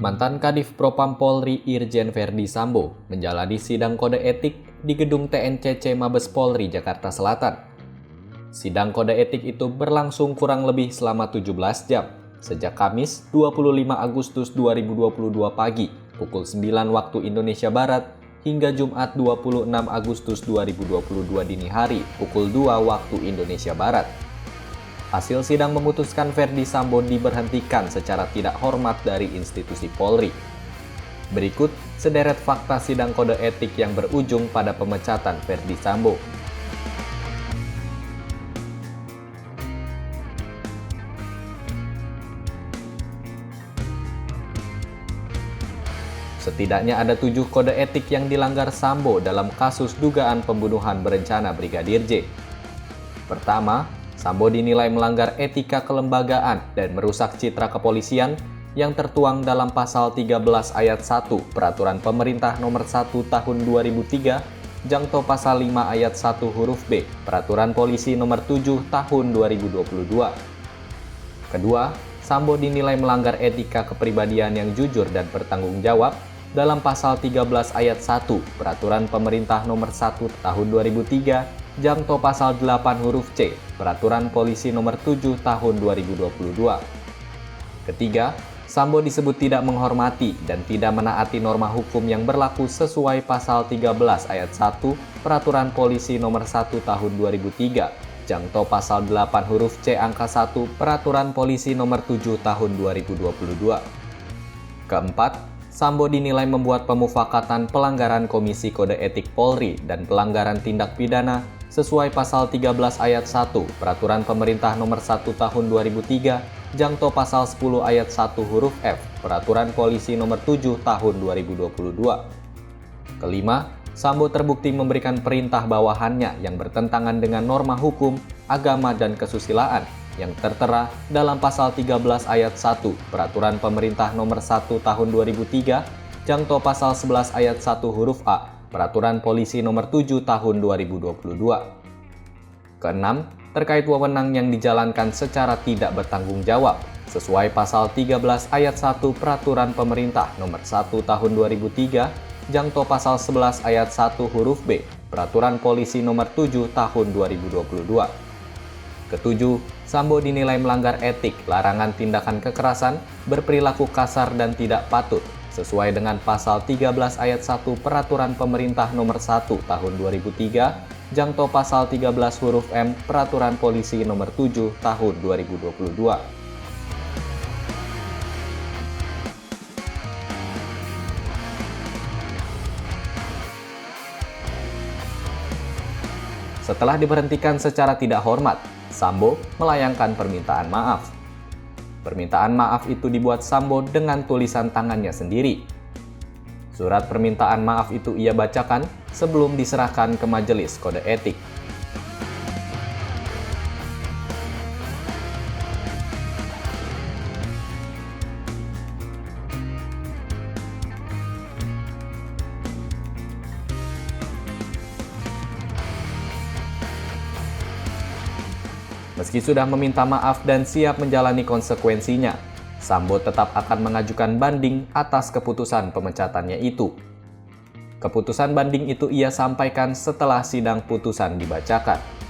Mantan Kadif Propam Polri Irjen Verdi Sambo menjalani sidang kode etik di gedung TNCC Mabes Polri, Jakarta Selatan. Sidang kode etik itu berlangsung kurang lebih selama 17 jam, sejak Kamis 25 Agustus 2022 pagi pukul 9 waktu Indonesia Barat hingga Jumat 26 Agustus 2022 dini hari pukul 2 waktu Indonesia Barat. Hasil sidang memutuskan Verdi Sambo diberhentikan secara tidak hormat dari institusi Polri. Berikut sederet fakta sidang kode etik yang berujung pada pemecatan Verdi Sambo. Setidaknya ada 7 kode etik yang dilanggar Sambo dalam kasus dugaan pembunuhan berencana Brigadir J. Pertama, Sambo dinilai melanggar etika kelembagaan dan merusak citra kepolisian yang tertuang dalam pasal 13 ayat 1 Peraturan Pemerintah Nomor 1 Tahun 2003, jangto pasal 5 ayat 1 huruf B Peraturan Polisi Nomor 7 Tahun 2022. Kedua, Sambo dinilai melanggar etika kepribadian yang jujur dan bertanggung jawab dalam pasal 13 ayat 1 Peraturan Pemerintah Nomor 1 Tahun 2003, jangto pasal 8 huruf C Peraturan Polisi Nomor 7 Tahun 2022. Ketiga, Sambo disebut tidak menghormati dan tidak menaati norma hukum yang berlaku sesuai pasal 13 ayat 1 Peraturan Polisi Nomor 1 Tahun 2003, jangto pasal 8 huruf C angka 1 Peraturan Polisi Nomor 7 Tahun 2022. Keempat, Sambo dinilai membuat pemufakatan pelanggaran Komisi Kode Etik Polri dan pelanggaran tindak pidana sesuai pasal 13 ayat 1 Peraturan Pemerintah Nomor 1 Tahun 2003, jangto pasal 10 ayat 1 huruf F Peraturan Polisi Nomor 7 Tahun 2022. Kelima, Sambo terbukti memberikan perintah bawahannya yang bertentangan dengan norma hukum, agama, dan kesusilaan yang tertera dalam pasal 13 ayat 1 Peraturan Pemerintah Nomor 1 Tahun 2003, jangto pasal 11 ayat 1 huruf A Peraturan Polisi Nomor 7 Tahun 2022. Keenam, terkait wewenang yang dijalankan secara tidak bertanggung jawab sesuai pasal 13 ayat 1 Peraturan Pemerintah Nomor 1 Tahun 2003, jangto pasal 11 ayat 1 huruf B Peraturan Polisi Nomor 7 Tahun 2022. Ketujuh, Sambo dinilai melanggar etik larangan tindakan kekerasan, berperilaku kasar dan tidak patut sesuai dengan pasal 13 ayat 1 Peraturan Pemerintah Nomor 1 Tahun 2003, jangto pasal 13 huruf M Peraturan Polisi Nomor 7 Tahun 2022. Setelah diberhentikan secara tidak hormat, Sambo melayangkan permintaan maaf. Permintaan maaf itu dibuat Sambo dengan tulisan tangannya sendiri. Surat permintaan maaf itu ia bacakan sebelum diserahkan ke Majelis Kode Etik. Meski sudah meminta maaf dan siap menjalani konsekuensinya, Sambo tetap akan mengajukan banding atas keputusan pemecatannya itu. Keputusan banding itu ia sampaikan setelah sidang putusan dibacakan.